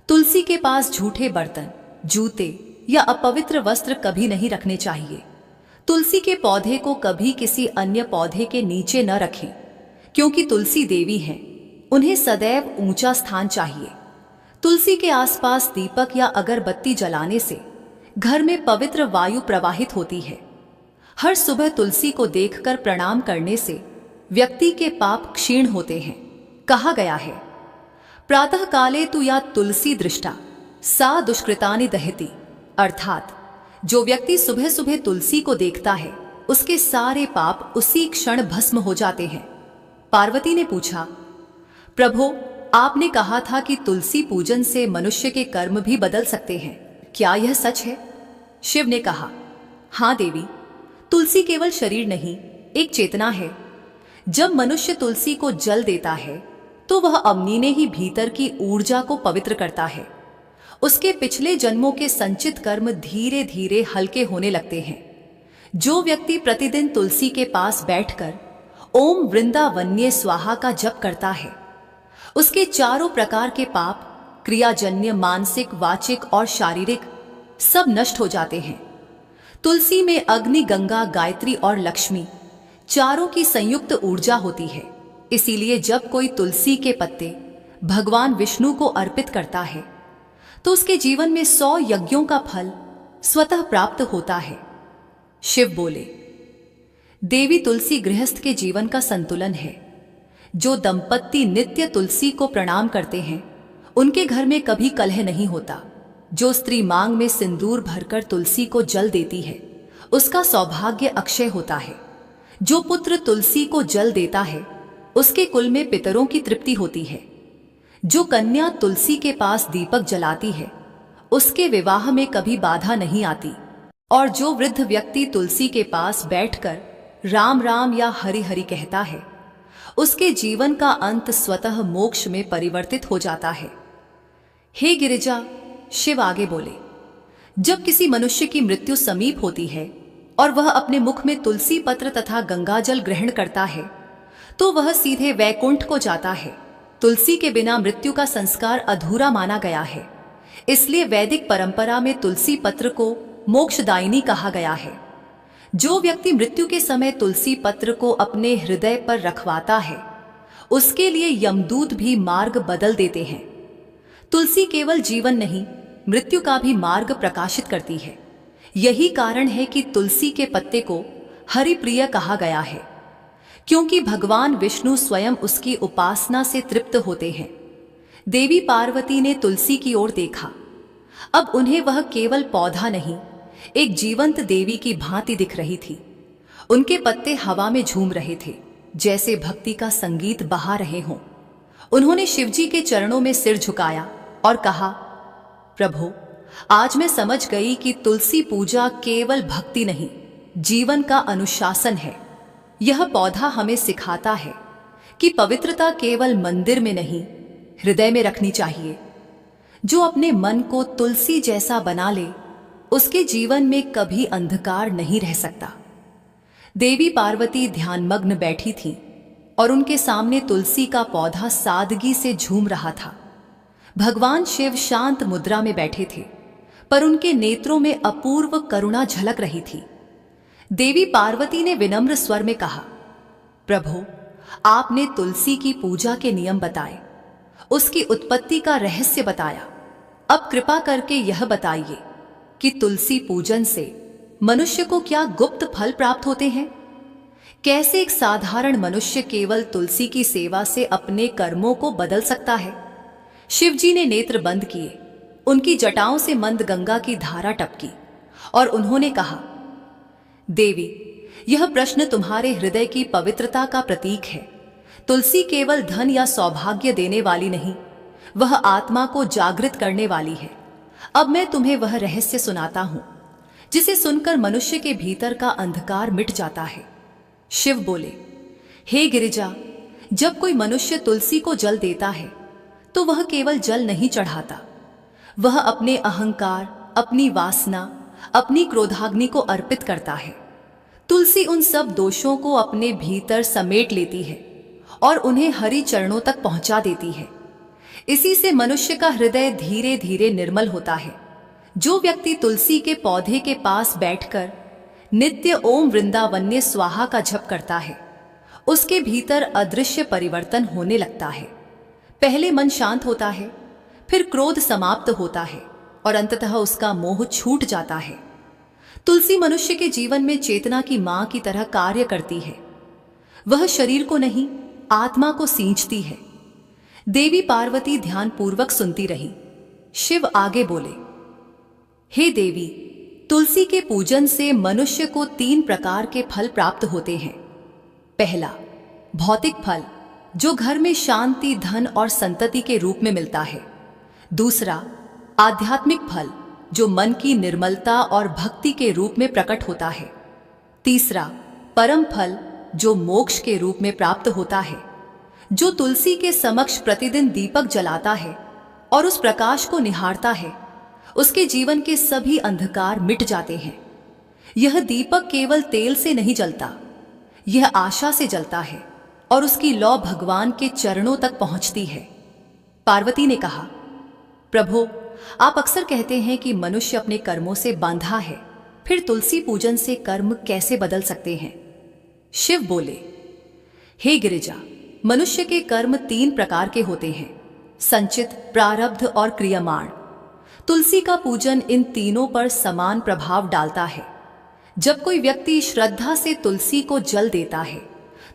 [SPEAKER 2] तुलसी के पास झूठे बर्तन, जूते या अपवित्र वस्त्र कभी नहीं रखने चाहिए। तुलसी के पौधे को कभी किसी अन्य पौधे के नीचे न रखें, क्योंकि तुलसी देवी हैं, उन्हें सदैव ऊंचा स्थान चाहिए। तुलसी के आसपास दीपक या अगरबत्ती जलाने से घर में पवित्र वायु प्रवाहित होती है। हर सुबह तुलसी को देखकर प्रणाम करने से व्यक्ति के पाप क्षीण होते हैं। कहा गया है, प्रातः काले तु या तुलसी दृष्टा सा दुष्कृतानि दहति, अर्थात जो व्यक्ति सुबह सुबह तुलसी को देखता है, उसके सारे पाप उसी क्षण भस्म हो जाते हैं। पार्वती ने पूछा, प्रभो, आपने कहा था कि तुलसी पूजन से मनुष्य के कर्म भी बदल सकते हैं, क्या यह सच है? शिव ने कहा, हाँ देवी, तुलसी केवल शरीर नहीं, एक चेतना है। जब मनुष्य तुलसी को जल देता है तो वह अपनी ही भीतर की ऊर्जा को पवित्र करता है। उसके पिछले जन्मों के संचित कर्म धीरे धीरे हल्के होने लगते हैं। जो व्यक्ति प्रतिदिन तुलसी के पास बैठकर ओम वृंदावन्ये स्वाहा का जप करता है, उसके चारों प्रकार के पाप, क्रियाजन्य, मानसिक, वाचिक और शारीरिक, सब नष्ट हो जाते हैं। तुलसी में अग्नि, गंगा, गायत्री और लक्ष्मी चारों की संयुक्त ऊर्जा होती है। इसीलिए जब कोई तुलसी के पत्ते भगवान विष्णु को अर्पित करता है तो उसके जीवन में 100 यज्ञों का फल स्वतः प्राप्त होता है। शिव बोले, देवी, तुलसी गृहस्थ के जीवन का संतुलन है। जो दंपत्ति नित्य तुलसी को प्रणाम करते हैं, उनके घर में कभी कलह नहीं होता। जो स्त्री मांग में सिंदूर भरकर तुलसी को जल देती है, उसका सौभाग्य अक्षय होता है। जो पुत्र तुलसी को जल देता है, उसके कुल में पितरों की तृप्ति होती है। जो कन्या तुलसी के पास दीपक जलाती है, उसके विवाह में कभी बाधा नहीं आती। और जो वृद्ध व्यक्ति तुलसी के पास बैठकर राम राम या हरि हरि कहता है, उसके जीवन का अंत स्वतः मोक्ष में परिवर्तित हो जाता है। हे गिरिजा, शिव आगे बोले, जब किसी मनुष्य की मृत्यु समीप होती है और वह अपने मुख में तुलसी पत्र तथा गंगाजल ग्रहण करता है तो वह सीधे वैकुंठ को जाता है। तुलसी के बिना मृत्यु का संस्कार अधूरा माना गया है, इसलिए वैदिक परंपरा में तुलसी पत्र को मोक्षदायिनी कहा गया है। जो व्यक्ति मृत्यु के समय तुलसी पत्र को अपने हृदय पर रखवाता है उसके लिए यमदूत भी मार्ग बदल देते हैं। तुलसी केवल जीवन नहीं, मृत्यु का भी मार्ग प्रकाशित करती है। यही कारण है कि तुलसी के पत्ते को हरिप्रिय कहा गया है, क्योंकि भगवान विष्णु स्वयं उसकी उपासना से तृप्त होते हैं। देवी पार्वती ने तुलसी की ओर देखा। अब उन्हें वह केवल पौधा नहीं, एक जीवंत देवी की भांति दिख रही थी। उनके पत्ते हवा में झूम रहे थे, जैसे भक्ति का संगीत बहा रहे हों। उन्होंने शिवजी के चरणों में सिर झुकाया और कहा, प्रभु, आज मैं समझ गई कि तुलसी पूजा केवल भक्ति नहीं, जीवन का अनुशासन है। यह पौधा हमें सिखाता है कि पवित्रता केवल मंदिर में नहीं, हृदय में रखनी चाहिए। जो अपने मन को तुलसी जैसा बना ले, उसके जीवन में कभी अंधकार नहीं रह सकता। देवी पार्वती ध्यानमग्न बैठी थीं और उनके सामने तुलसी का पौधा सादगी से झूम रहा था। भगवान शिव शांत मुद्रा में बैठे थे, पर उनके नेत्रों में अपूर्व करुणा झलक रही थी। देवी पार्वती ने विनम्र स्वर में कहा, प्रभु, आपने तुलसी की पूजा के नियम बताए, उसकी उत्पत्ति का रहस्य बताया। अब कृपा करके यह बताइए कि तुलसी पूजन से मनुष्य को क्या गुप्त फल प्राप्त होते हैं? कैसे एक साधारण मनुष्य केवल तुलसी की सेवा से अपने कर्मों को बदल सकता है? शिवजी ने नेत्र बंद किए, उनकी जटाओं से मंद गंगा की धारा टपकी और उन्होंने कहा, देवी, यह प्रश्न तुम्हारे हृदय की पवित्रता का प्रतीक है। तुलसी केवल धन या सौभाग्य देने वाली नहीं, वह आत्मा को जागृत करने वाली है। अब मैं तुम्हें वह रहस्य सुनाता हूं जिसे सुनकर मनुष्य के भीतर का अंधकार मिट जाता है। शिव बोले, हे गिरिजा, जब कोई मनुष्य तुलसी को जल देता है तो वह केवल जल नहीं चढ़ाता, वह अपने अहंकार, अपनी वासना, अपनी क्रोधाग्नि को अर्पित करता है। तुलसी उन सब दोषों को अपने भीतर समेट लेती है और उन्हें हरि चरणों तक पहुंचा देती है। इसी से मनुष्य का हृदय धीरे धीरे निर्मल होता है। जो व्यक्ति तुलसी के पौधे के पास बैठकर नित्य ओम वृंदावन्य स्वाहा का जप करता है, उसके भीतर अदृश्य परिवर्तन होने लगता है। पहले मन शांत होता है, फिर क्रोध समाप्त होता है और अंततः उसका मोह छूट जाता है। तुलसी मनुष्य के जीवन में चेतना की मां की तरह कार्य करती है। वह शरीर को नहीं, आत्मा को सींचती है। देवी पार्वती ध्यानपूर्वक सुनती रही। शिव आगे बोले, हे देवी, तुलसी के पूजन से मनुष्य को 3 प्रकार के फल प्राप्त होते हैं। पहला, भौतिक फल, जो घर में शांति, धन और संतति के रूप में मिलता है। दूसरा, आध्यात्मिक फल, जो मन की निर्मलता और भक्ति के रूप में प्रकट होता है। तीसरा, परम फल, जो मोक्ष के रूप में प्राप्त होता है। जो तुलसी के समक्ष प्रतिदिन दीपक जलाता है और उस प्रकाश को निहारता है, उसके जीवन के सभी अंधकार मिट जाते हैं। यह दीपक केवल तेल से नहीं जलता, यह आशा से जलता है और उसकी लौ भगवान के चरणों तक पहुंचती है। पार्वती ने कहा, प्रभु, आप अक्सर कहते हैं कि मनुष्य अपने कर्मों से बांधा है, फिर तुलसी पूजन से कर्म कैसे बदल सकते हैं? शिव बोले, हे गिरिजा, मनुष्य के कर्म 3 प्रकार के होते हैं, संचित, प्रारब्ध और क्रियमाण। तुलसी का पूजन इन तीनों पर समान प्रभाव डालता है। जब कोई व्यक्ति श्रद्धा से तुलसी को जल देता है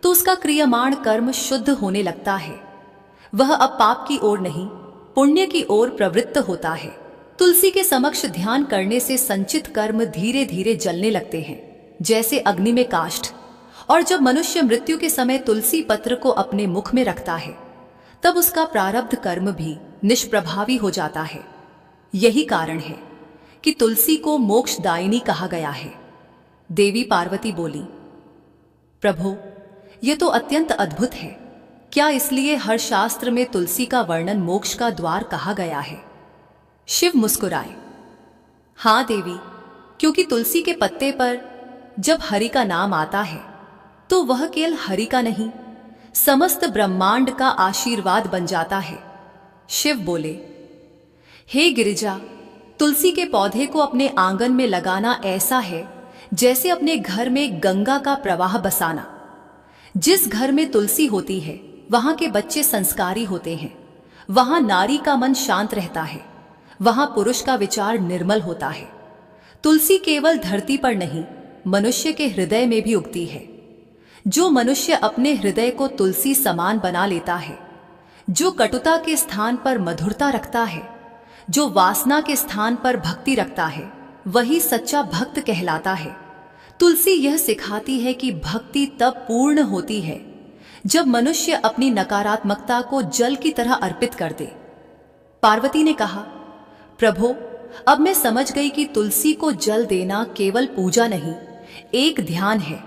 [SPEAKER 2] तो उसका क्रियमाण कर्म शुद्ध होने लगता है। वह अब पाप की ओर नहीं, पुण्य की ओर प्रवृत्त होता है। तुलसी के समक्ष ध्यान करने से संचित कर्म धीरे धीरे जलने लगते हैं, जैसे अग्नि में काष्ठ। और जब मनुष्य मृत्यु के समय तुलसी पत्र को अपने मुख में रखता है, तब उसका प्रारब्ध कर्म भी निष्प्रभावी हो जाता है। यही कारण है कि तुलसी को मोक्षदायिनी कहा गया है। देवी पार्वती बोली, प्रभु, यह तो अत्यंत अद्भुत है। क्या इसलिए हर शास्त्र में तुलसी का वर्णन मोक्ष का द्वार कहा गया है? शिव मुस्कुराए, हाँ देवी, क्योंकि तुलसी के पत्ते पर जब हरि का नाम आता है तो वह केवल हरि का नहीं, समस्त ब्रह्मांड का आशीर्वाद बन जाता है। शिव बोले, हे गिरिजा, तुलसी के पौधे को अपने आंगन में लगाना ऐसा है जैसे अपने घर में गंगा का प्रवाह बसाना। जिस घर में तुलसी होती है वहां के बच्चे संस्कारी होते हैं, वहां नारी का मन शांत रहता है, वहां पुरुष का विचार निर्मल होता है। तुलसी केवल धरती पर नहीं, मनुष्य के हृदय में भी उगती है। जो मनुष्य अपने हृदय को तुलसी समान बना लेता है, जो कटुता के स्थान पर मधुरता रखता है, जो वासना के स्थान पर भक्ति रखता है, वही सच्चा भक्त कहलाता है। तुलसी यह सिखाती है कि भक्ति तब पूर्ण होती है जब मनुष्य अपनी नकारात्मकता को जल की तरह अर्पित कर दे। पार्वती ने कहा, प्रभो, अब मैं समझ गई कि तुलसी को जल देना केवल पूजा नहीं, एक ध्यान है,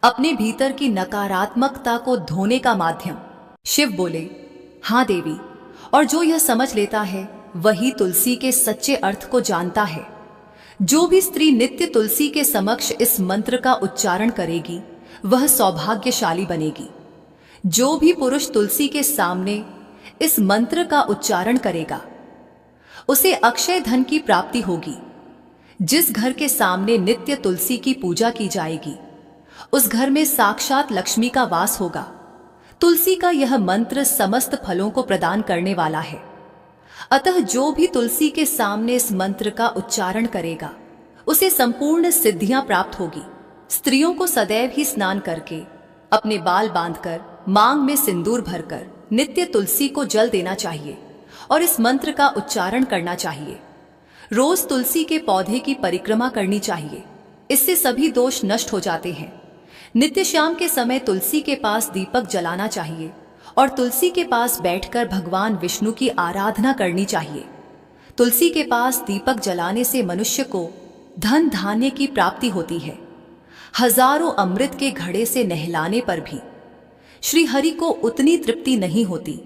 [SPEAKER 2] अपने भीतर की नकारात्मकता को धोने का माध्यम। शिव बोले, हाँ देवी, और जो यह समझ लेता है वही तुलसी के सच्चे अर्थ को जानता है। जो भी स्त्री नित्य तुलसी के समक्ष इस मंत्र का उच्चारण करेगी वह सौभाग्यशाली बनेगी। जो भी पुरुष तुलसी के सामने इस मंत्र का उच्चारण करेगा उसे अक्षय धन की प्राप्ति होगी। जिस घर के सामने नित्य तुलसी की पूजा की जाएगी उस घर में साक्षात लक्ष्मी का वास होगा। तुलसी का यह मंत्र समस्त फलों को प्रदान करने वाला है। अतः जो भी तुलसी के सामने इस मंत्र का उच्चारण करेगा उसे संपूर्ण सिद्धियां प्राप्त होगी। स्त्रियों को सदैव ही स्नान करके, अपने बाल बांधकर, मांग में सिंदूर भरकर नित्य तुलसी को जल देना चाहिए और इस मंत्र का उच्चारण करना चाहिए। रोज तुलसी के पौधे की परिक्रमा करनी चाहिए, इससे सभी दोष नष्ट हो जाते हैं। नित्य शाम के समय तुलसी के पास दीपक जलाना चाहिए और तुलसी के पास बैठकर भगवान विष्णु की आराधना करनी चाहिए। तुलसी के पास दीपक जलाने से मनुष्य को धन धान्य की प्राप्ति होती है। हजारों अमृत के घड़े से नहलाने पर भी श्री हरि को उतनी तृप्ति नहीं होती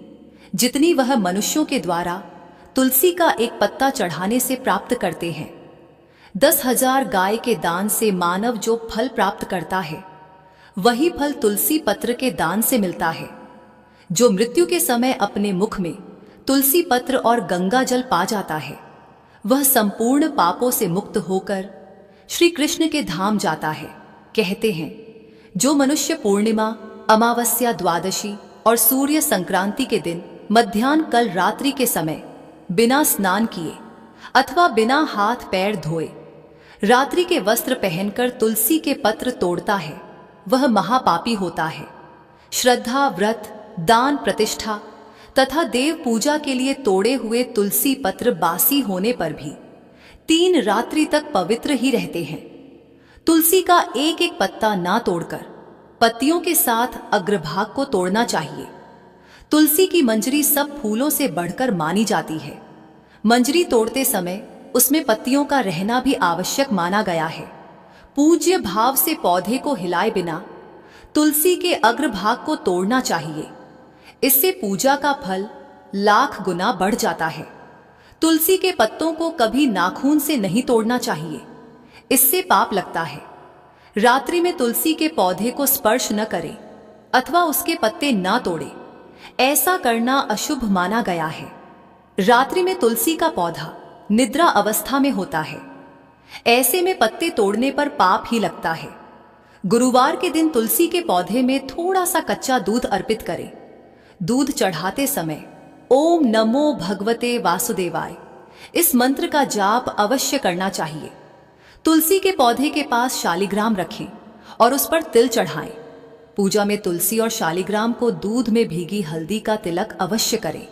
[SPEAKER 2] जितनी वह मनुष्यों के द्वारा तुलसी का एक पत्ता चढ़ाने से प्राप्त करते हैं। 10,000 गाय के दान से मानव जो फल प्राप्त करता है वही फल तुलसी पत्र के दान से मिलता है। जो मृत्यु के समय अपने मुख में तुलसी पत्र और गंगा जल पा जाता है वह संपूर्ण पापों से मुक्त होकर श्री कृष्ण के धाम जाता है। कहते हैं, जो मनुष्य पूर्णिमा, अमावस्या, द्वादशी और सूर्य संक्रांति के दिन मध्याह्न कल रात्रि के समय बिना स्नान किए अथवा बिना हाथ पैर धोए रात्रि के वस्त्र पहनकर तुलसी के पत्र तोड़ता है वह महापापी होता है। श्रद्धा, व्रत, दान, प्रतिष्ठा तथा देव पूजा के लिए तोड़े हुए तुलसी पत्र बासी होने पर भी 3 रात्रि तक पवित्र ही रहते हैं। तुलसी का एक एक पत्ता ना तोड़कर पत्तियों के साथ अग्रभाग को तोड़ना चाहिए। तुलसी की मंजरी सब फूलों से बढ़कर मानी जाती है। मंजरी तोड़ते समय उसमें पत्तियों का रहना भी आवश्यक माना गया है। पूज्य भाव से पौधे को हिलाए बिना तुलसी के अग्रभाग को तोड़ना चाहिए। इससे पूजा का फल लाख गुना बढ़ जाता है। तुलसी के पत्तों को कभी नाखून से नहीं तोड़ना चाहिए, इससे पाप लगता है। रात्रि में तुलसी के पौधे को स्पर्श न करें अथवा उसके पत्ते ना तोड़े, ऐसा करना अशुभ माना गया है। रात्रि में तुलसी का पौधा निद्रा अवस्था में होता है, ऐसे में पत्ते तोड़ने पर पाप ही लगता है। गुरुवार के दिन तुलसी के पौधे में थोड़ा सा कच्चा दूध अर्पित करें। दूध चढ़ाते समय ओम नमो भगवते वासुदेवाय इस मंत्र का जाप अवश्य करना चाहिए। तुलसी के पौधे के पास शालिग्राम रखें और उस पर तिल चढ़ाएं। पूजा में तुलसी और शालिग्राम को दूध में भीगी हल्दी का तिलक अवश्य करें।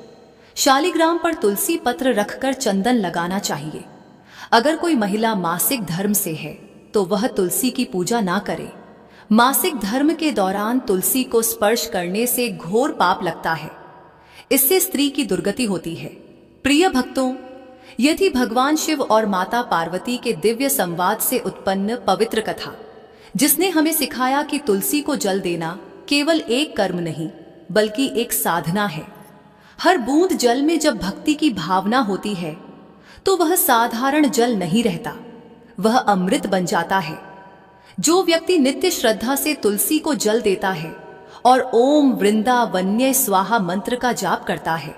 [SPEAKER 2] शालिग्राम पर तुलसी पत्र रखकर चंदन लगाना चाहिए। अगर कोई महिला मासिक धर्म से है तो वह तुलसी की पूजा ना करे। मासिक धर्म के दौरान तुलसी को स्पर्श करने से घोर पाप लगता है, इससे स्त्री की दुर्गति होती है। प्रिय भक्तों, यदि भगवान शिव और माता पार्वती के दिव्य संवाद से उत्पन्न पवित्र कथा, जिसने हमें सिखाया कि तुलसी को जल देना केवल एक कर्म नहीं बल्कि एक साधना है। हर बूंद जल में जब भक्ति की भावना होती है तो वह साधारण जल नहीं रहता, वह अमृत बन जाता है। जो व्यक्ति नित्य श्रद्धा से तुलसी को जल देता है और ओम वृंदावन्य स्वाहा मंत्र का जाप करता है,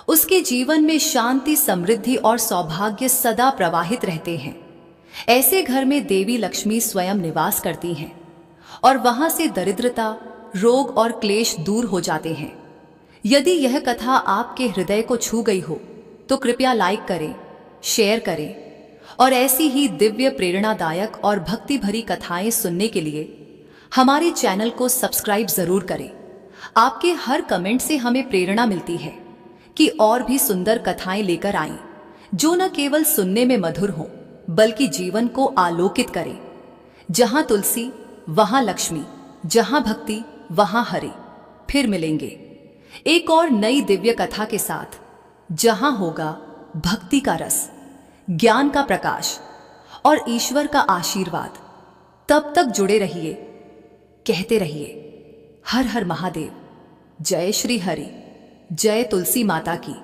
[SPEAKER 2] उसके जीवन में शांति, समृद्धि और सौभाग्य सदा प्रवाहित रहते हैं। ऐसे घर में देवी लक्ष्मी स्वयं निवास करती हैं और वहां से दरिद्रता, रोग और क्लेश दूर हो जाते हैं। यदि यह कथा आपके हृदय को छू गई हो तो कृपया लाइक करें, शेयर करें और ऐसी ही दिव्य, प्रेरणादायक और भक्ति भरी कथाएं सुनने के लिए हमारे चैनल को सब्सक्राइब जरूर करें। आपके हर कमेंट से हमें प्रेरणा मिलती है कि और भी सुंदर कथाएं लेकर आएं, जो न केवल सुनने में मधुर हों बल्कि जीवन को आलोकित करें। जहां तुलसी वहां लक्ष्मी, जहां भक्ति वहां हरि। फिर मिलेंगे एक और नई दिव्य कथा के साथ, जहां होगा भक्ति का रस, ज्ञान का प्रकाश और ईश्वर का आशीर्वाद। तब तक जुड़े रहिए, कहते रहिए हर हर महादेव। जय श्री हरि, जय तुलसी माता की।